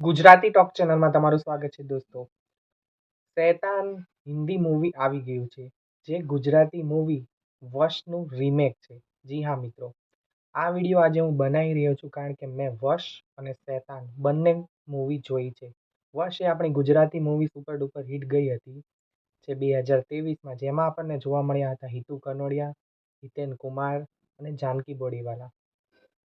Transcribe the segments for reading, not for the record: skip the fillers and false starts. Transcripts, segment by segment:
Gujarati talk ચેનલમાં તમારું સ્વાગત છે દોસ્તો. શેતાન હિન્દી મૂવી આવી ગયું છે, જે ગુજરાતી મૂવી વશનું રીમેક છે. જી હા મિત્રો, આ વિડીયો આજે હું બનાવી રહ્યો છું કારણ કે મેં વશ અને શેતાન બંને મૂવી જોઈ છે. વશ એ આપણી Gujarati movie super duper hit ગઈ હતી જે 2023માં, જેમાં આપણને જોવા મળ્યા હતા હિતુ કનોડિયા, હિતેન કુમાર અને જાનકી બોડીવાલા.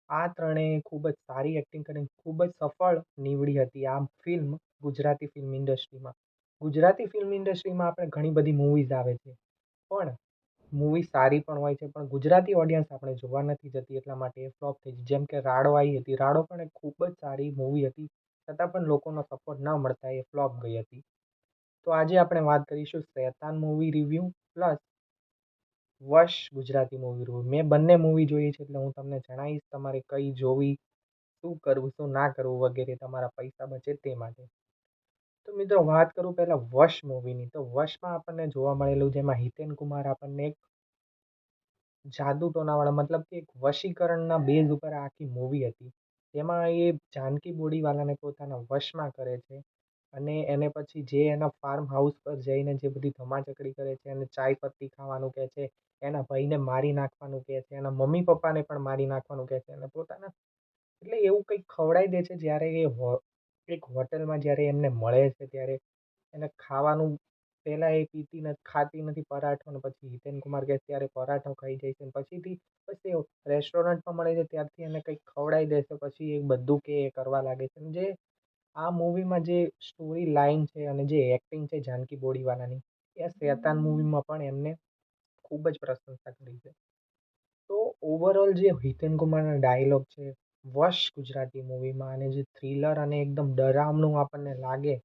આ ત્રણેય ખૂબ જ સારી એક્ટિંગ કરીને ખૂબ જ સફળ નીવડી હતી આ ફિલ્મ ગુજરાતી ફિલ્મ ઇન્ડસ્ટ્રીમાં. ગુજરાતી ફિલ્મ ઇન્ડસ્ટ્રીમાં આપણે ઘણી બધી મૂવીઝ આવે છે, પણ મૂવી સારી પણ હોય છે, પણ ગુજરાતી ઓડિયન્સ આપણે જોવા નથી જતી, એટલા માટે એ ફ્લોપ થઈ ગઈ. જેમ કે રાડો આવી હતી, રાડો પણ એક ખૂબ જ સારી મૂવી હતી, છતાં પણ લોકોનો સપોર્ટ ન મળતા એ ફ્લોપ ગઈ હતી. તો આજે આપણે વાત કરીશું શેતાન મૂવી રિવ્યૂ પ્લસ વશ ગુજરાતી મૂવી રિવ્યૂ. મેં બંને મૂવી જોઈ છે, એટલે હું તમને જણાવીશ તમારે કઈ જોવી, શું કરવું શું ના કરવું વગેરે, તમારા પૈસા બચે તે માટે. તો મિત્રો વાત કરું પહેલા વશ મૂવીની, તો વશમાં આપણને જોવા મળેલું, જેમાં હિતેન કુમાર આપણને એક જાદુ ટોનાવાળા, મતલબ કે એક વશીકરણના બેઝ ઉપર આખી મૂવી હતી, જેમાં એ જાનકી બોડીવાલાને પોતાના વશમાં કરે છે અને એને પછી જે એના ફાર્મ હાઉસ પર જઈને જે બધી ધમાચકડી કરે છે, એને ચાય પત્તી ખાવાનું કહે છે, એના ભાઈને મારી નાખવાનું કહે છે, એના મમ્મી પપ્પાને પણ મારી નાખવાનું કહે છે, અને પોતાના એટલે એવું કંઈક ખવડાવી દે છે. જ્યારે એ એક હોટલમાં જ્યારે એમને મળે છે, ત્યારે એને ખાવાનું પહેલાં એ પીતી નથી, ખાતી નથી પરાઠો, અને પછી હિતેન કુમાર કહે ત્યારે પરાઠો ખાઈ જાય છે, અને પછીથી બસ એ રેસ્ટોરન્ટમાં મળે છે ત્યારથી એને કંઈક ખવડાવી દે છે, પછી એ બધું કે એ કરવા લાગે છે. જે આ મૂવીમાં જે સ્ટોરી લાઈન છે અને જે એક્ટિંગ છે જાનકી બોડીવાલાની, એ શેતાન મૂવીમાં પણ એમને ખૂબ જ પ્રશંસા કરી છે. તો ઓવરઓલ જે હિતેન કુમારના ડાયલોગ છે વશ ગુજરાતી મૂવીમાં, અને જે થ્રિલર અને એકદમ ડરામણું આપણને લાગે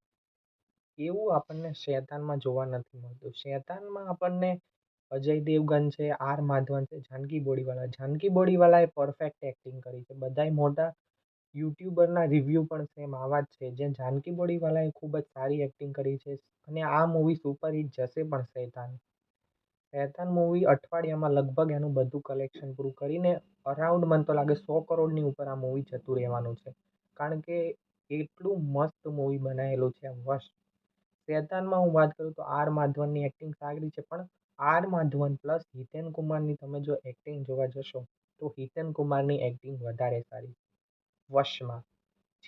એવું આપણને શેતાનમાં જોવા નથી મળતું. શેતાનમાં આપણને અજય દેવગન છે, આર માધવન છે, જાનકી બોડીવાલા. જાનકી બોડીવાલાએ પરફેક્ટ એક્ટિંગ કરી છે. બધાય મોટા યુટ્યુબરના રિવ્યૂ પણ સેમ આવા જ છે, જે જાનકી બોડીવાલાએ ખૂબ જ સારી એક્ટિંગ કરી છે, અને આ મૂવી સુપરહિટ જશે પણ. શેતાન મૂવી અઠવાડિયામાં લગભગ એનું બધું કલેક્શન પૂરું કરીને અરાઉન્ડ, મને તો લાગે 100 કરોડની ઉપર આ મૂવી જતું રહેવાનું છે, કારણ કે એટલું મસ્ત મૂવી બનાવેલું છે આ વશ. શેતાનમાં હું વાત કરું તો આર માધવનની એક્ટિંગ સારી છે, પણ આર માધવન પ્લસ હિતેન કુમારની તમે જો એક્ટિંગ જોવા જશો તો હિતેન કુમારની એક્ટિંગ વધારે સારી વશમાં.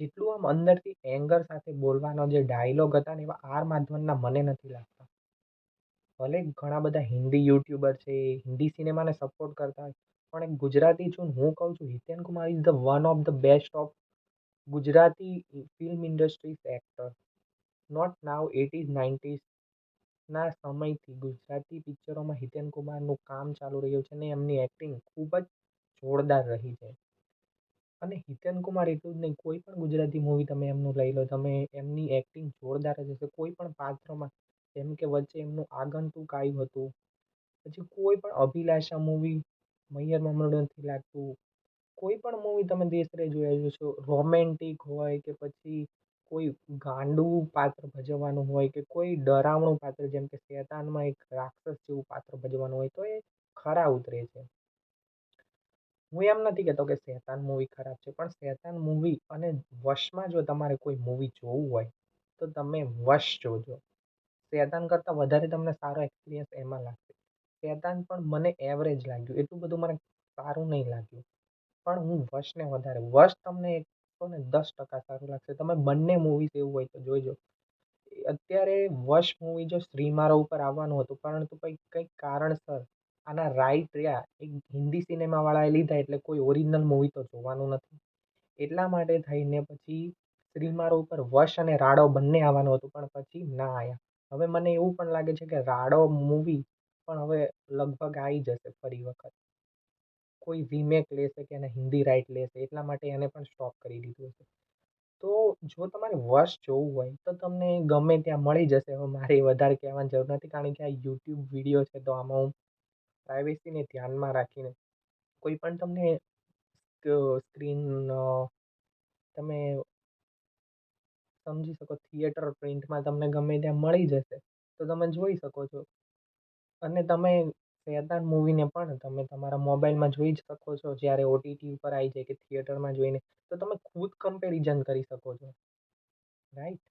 જેટલું આમ અંદરથી એંગર સાથે બોલવાનો જે ડાયલોગ હતા ને, એવા આર માધવનના મને નથી લાગતા. ભલે ઘણા બધા હિન્દી યુટ્યુબર છે, હિન્દી સિનેમાને સપોર્ટ કરતા હોય, પણ એક ગુજરાતી છું હું કહું છું, Hiten Kumar is the one of the best of Gujarati film industries actor. Not now 80s 90s ના સમયથી ગુજરાતી પિક્ચરોમાં હિતેન કુમારનું કામ ચાલુ રહ્યું છે, અને એમની એક્ટિંગ ખૂબ જ જોરદાર રહી છે. અને હિતેન કુમાર એટલું જ નહીં, કોઈ પણ ગુજરાતી મૂવી તમે એમનું લઈ લો, તમે એમની એક્ટિંગ જોરદાર જ હશે કોઈ પણ પાત્રમાં. જેમ કે વચ્ચે એમનું આગંતુક આવ્યું હતું, પછી કોઈ પણ અભિલાષા મૂવી મૈયરમાં મને નથી લાગતું, કોઈ પણ મૂવી તમે દેશરે જોયા જશો, રોમેન્ટિક હોય કે પછી કોઈ ગાંડું પાત્ર ભજવવાનું હોય કે કોઈ ડરામણું પાત્ર, જેમ કે શેતાનમાં એક રાક્ષસ જેવું પાત્ર ભજવવાનું હોય, તો એ ખરા ઉતરે છે. હું એમ નથી કહેતો કે શેતાન મૂવી ખરાબ છે, પણ શેતાન મૂવી અને વશમાં જો તમારે કોઈ મૂવી જોવું હોય તો તમે વશ જોજો. શેતાન કરતાં વધારે તમને સારો એક્સપિરિયન્સ એમાં લાગશે. શેતાન પણ મને એવરેજ લાગ્યું, એટલું બધું મને સારું નહીં લાગ્યું, પણ હું વશને વધારે, વશ તમને 110% સારું લાગશે. તમે બંને મૂવીઝ એવું હોય તો જોઈજો. અત્યારે વશ મૂવી જો સ્ટ્રીમારો ઉપર આવવાનું હતું, પરંતુ કંઈક કારણસર આના રાઈટ રહ્યા એક હિન્દી સિનેમાવાળાએ લીધા, એટલે કોઈ ઓરિજિનલ મૂવી તો જોવાનું નથી, એટલા માટે થઈને પછી સ્ટ્રીમારો ઉપર વશ અને રાડો બંને આવવાનું હતું, પણ પછી ના આવ્યા. હવે મને એવું પણ લાગે છે કે રાડો મૂવી પણ હવે લગભગ આવી જશે ફરી વખત, કોઈ રીમેક લેશે કે એને હિન્દી રાઈટ લેશે, એટલા માટે એને પણ સ્ટોપ કરી દીધું છે. તો જો તમારે વશ જોવું હોય તો તમને ગમે ત્યાં મળી જશે. હવે મારે વધારે કહેવાની જરૂર નથી, કારણ કે આ યુટ્યુબ વિડીયો છે, તો આમાં હું પ્રાઇવેસીને ધ્યાનમાં રાખીને કોઈ પણ તમને સ્ક્રીન તમે સમજી શકો, થિયેટર પ્રિન્ટમાં તમને ગમે ત્યાં મળી જશે, તો તમે જોઈ શકો છો. અને તમે શેતાન મૂવીને પણ તમે તમારા મોબાઈલમાં જોઈ જ શકો છો, જ્યારે ઓટીટી ઉપર આવી જાય કે થિયેટરમાં જોઈને, તો તમે ખુદ કમ્પેરિઝન કરી શકો છો. રાઈટ.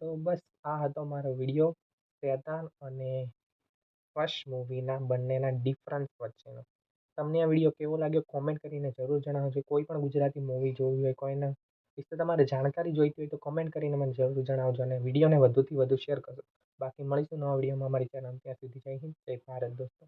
તો બસ આ હતો મારો વિડીયો શેતાન અને ફર્સ્ટ મૂવીના બંનેના ડિફરન્સ વચ્ચેનો. તમને આ વિડીયો કેવો લાગ્યો કોમેન્ટ કરીને જરૂર જણાવજો. કોઈ પણ ગુજરાતી મૂવી જોવી હોય, કોઈના વિશે તમારે જાણકારી જોઈતી હોય તો કોમેન્ટ કરીને મને જરૂર જણાવજો અને વિડીયોને વધુથી વધુ શેર કરજો. બાકી મળીશું નવા વિડીયોમાં અમારી ચેનલ. ત્યાં સુધી જય હિન્દ, જય ભારત દોસ્તો.